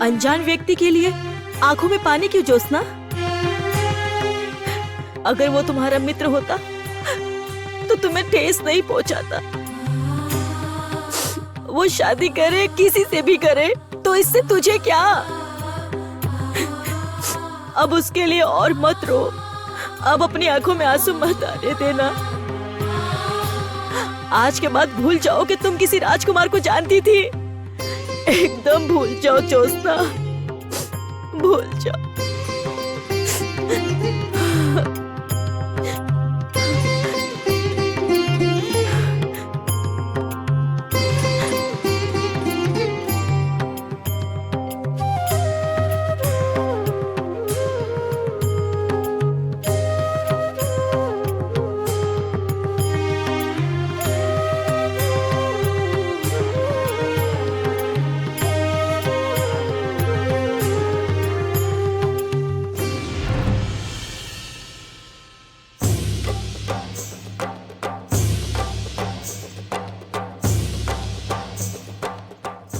अनजान व्यक्ति के लिए आंखों में पानी क्यों जोसना? अगर वो तुम्हारा मित्र होता तो तुम्हें ठेस नहीं पहुंचाता। वो शादी करे, किसी से भी करे, तो इससे तुझे क्या? अब उसके लिए और मत रो। अब अपनी आंखों में आंसू मत आने देना। आज के बाद भूल जाओ कि तुम किसी राजकुमार को जानती थी। एकदम भूल जाओ ज्योत्सना, भूल जाओ।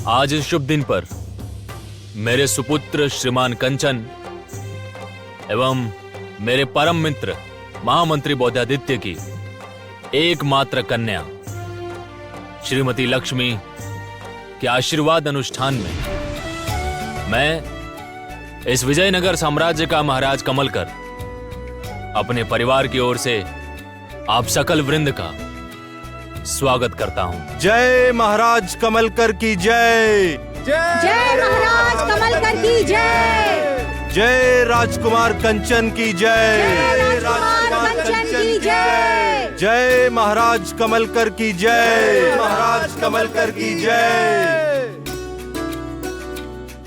आज इस शुभ दिन पर मेरे सुपुत्र श्रीमान कंचन एवं मेरे परम मित्र महामंत्री बौद्धादित्य की एकमात्र कन्या श्रीमती लक्ष्मी के आशीर्वाद अनुष्ठान में मैं इस विजयनगर साम्राज्य का महाराज कमलकर अपने परिवार की ओर से आप सकल वृंद का स्वागत करता हूं। जय महाराज कमलकर की जय। जय महाराज कमलकर की जय। जय राजकुमार कंचन की जय। जय राजकुमार कंचन की जय। जय महाराज कमलकर की जय। महाराज कमलकर की जय।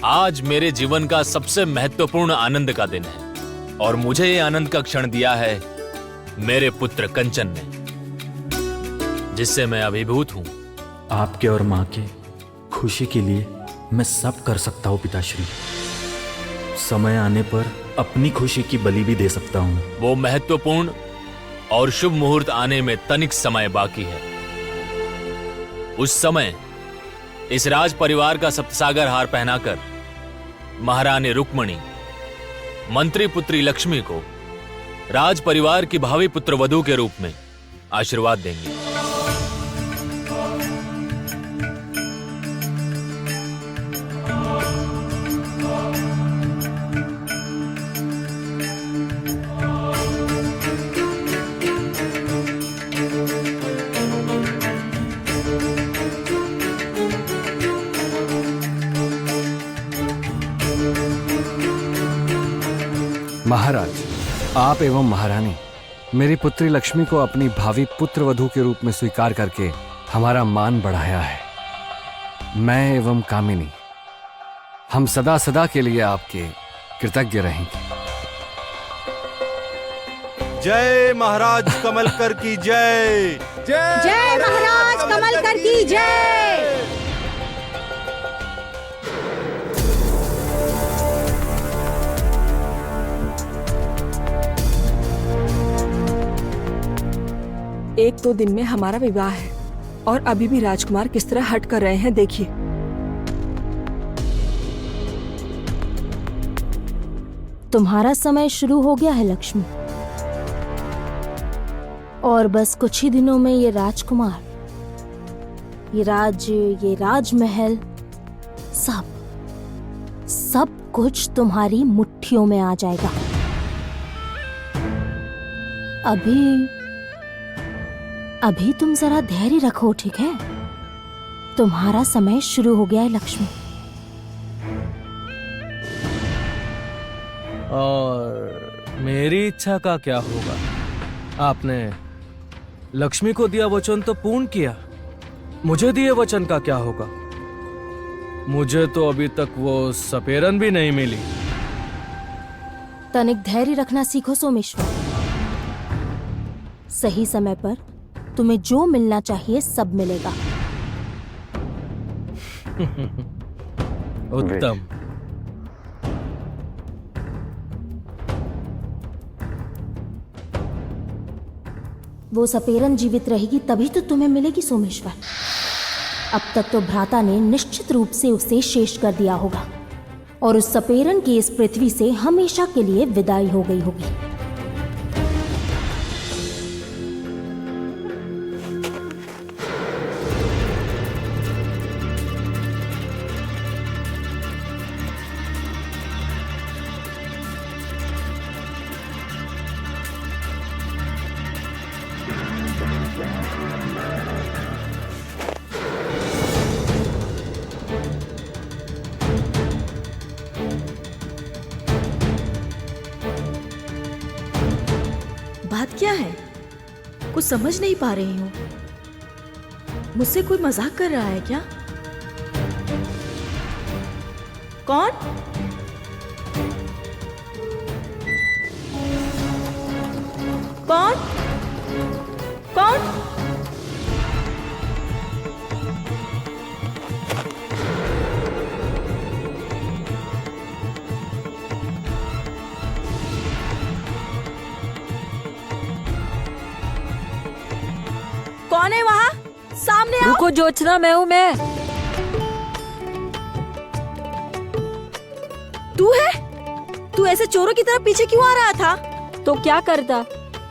आज मेरे जीवन का सबसे महत्वपूर्ण आनंद का दिन है और मुझे ये आनंद का क्षण दिया है मेरे पुत्र कंचन ने, जिससे मैं अभिभूत हूं। आपके और मां के खुशी के लिए मैं सब कर सकता हूं पिताश्री। समय आने पर अपनी खुशी की बलि भी दे सकता हूं। वो महत्वपूर्ण और शुभ मुहूर्त आने में तनिक समय बाकी है। उस समय इस राज परिवार का सप्तसागर हार पहनाकर महारानी रुक्मणी मंत्री पुत्री लक्ष्मी को राज परिवार की भावी पुत्रवधू के रूप में आशीर्वाद देंगे। महाराज, आप एवं महारानी मेरी पुत्री लक्ष्मी को अपनी भावी पुत्रवधू के रूप में स्वीकार करके हमारा मान बढ़ाया है। मैं एवं कामिनी हम सदा सदा के लिए आपके कृतज्ञ रहेंगे। जय महाराज कमलकर की जय। जय महाराज कमलकर की जय। एक दो दिन में हमारा विवाह है और अभी भी राजकुमार किस तरह हट कर रहे हैं, देखिए। तुम्हारा समय शुरू हो गया है लक्ष्मी, और बस कुछ ही दिनों में ये राजकुमार, ये राज्य, ये राजमहल, सब कुछ तुम्हारी मुट्ठियों में आ जाएगा। अभी तुम जरा धैर्य रखो, ठीक है? तुम्हारा समय शुरू हो गया है लक्ष्मी। और मेरी इच्छा का क्या होगा? आपने लक्ष्मी को दिया वचन तो पूर्ण किया, मुझे दिए वचन का क्या होगा? मुझे तो अभी तक वो सपेरन भी नहीं मिली। तनिक धैर्य रखना सीखो सोमेश्वर। सही समय पर तुम्हें जो मिलना चाहिए सब मिलेगा। उत्तम। वो सपेरन जीवित रहेगी तभी तो तुम्हें मिलेगी सोमेश्वर। अब तक तो भ्राता ने निश्चित रूप से उसे शेष कर दिया होगा, और उस सपेरन की इस पृथ्वी से हमेशा के लिए विदाई हो गई होगी। बात क्या है? कुछ समझ नहीं पा रही हूँ। मुझसे कोई मजाक कर रहा है क्या? कौन? कौन? कौन? कौन है वहाँ? सामने आओ। रुको जोचना, मैं हूँ मैं। तू है? तू ऐसे चोरों की तरह पीछे क्यों आ रहा था? तो क्या करता?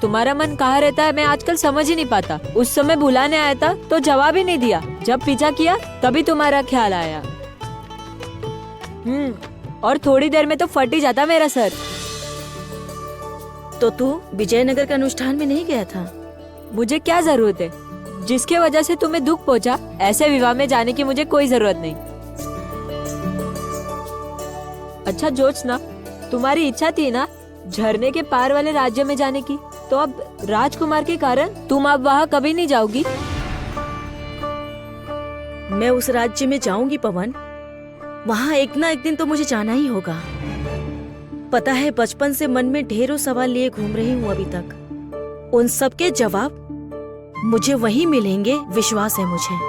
तुम्हारा मन कहाँ रहता है मैं आजकल समझ ही नहीं पाता। उस समय बुलाने आया था तो जवाब ही नहीं दिया, जब पीछा किया तभी तुम्हारा ख्याल आया। और थोड़ी देर में तो फट ही जाता मेरा सर। तो तू विजयनगर के अनुष्ठान में नहीं गया था? मुझे क्या जरूरत है? जिसके वजह से तुम्हें दुख पहुंचा, ऐसे विवाह में जाने की मुझे कोई जरूरत नहीं। अच्छा जोत्स्ना, तुम्हारी इच्छा थी ना झरने के पार वाले राज्य में जाने की, तो अब राजकुमार के कारण तुम अब वहाँ कभी नहीं जाओगी। मैं उस राज्य में जाऊंगी पवन। वहाँ एक ना एक दिन तो मुझे जाना ही होगा। पता है, बचपन से मन में ढेरों सवाल लिए घूम रही हूँ अभी तक। उन सब के जवाब मुझे वहीं मिलेंगे, विश्वास है मुझे।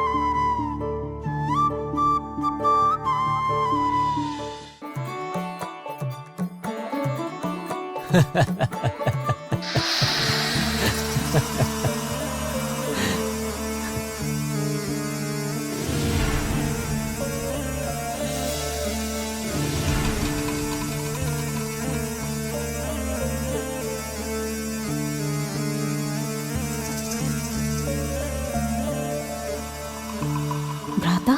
भ्राता,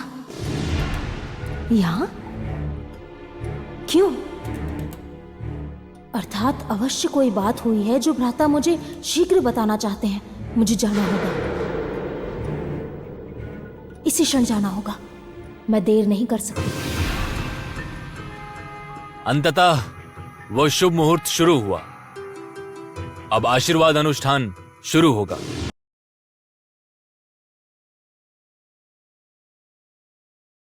यहाँ क्यों? अर्थात अवश्य कोई बात हुई है जो भ्राता मुझे शीघ्र बताना चाहते हैं। मुझे जाना होगा, इसी क्षण जाना होगा। मैं देर नहीं कर सकती। अंततः वो शुभ मुहूर्त शुरू हुआ। अब आशीर्वाद अनुष्ठान शुरू होगा।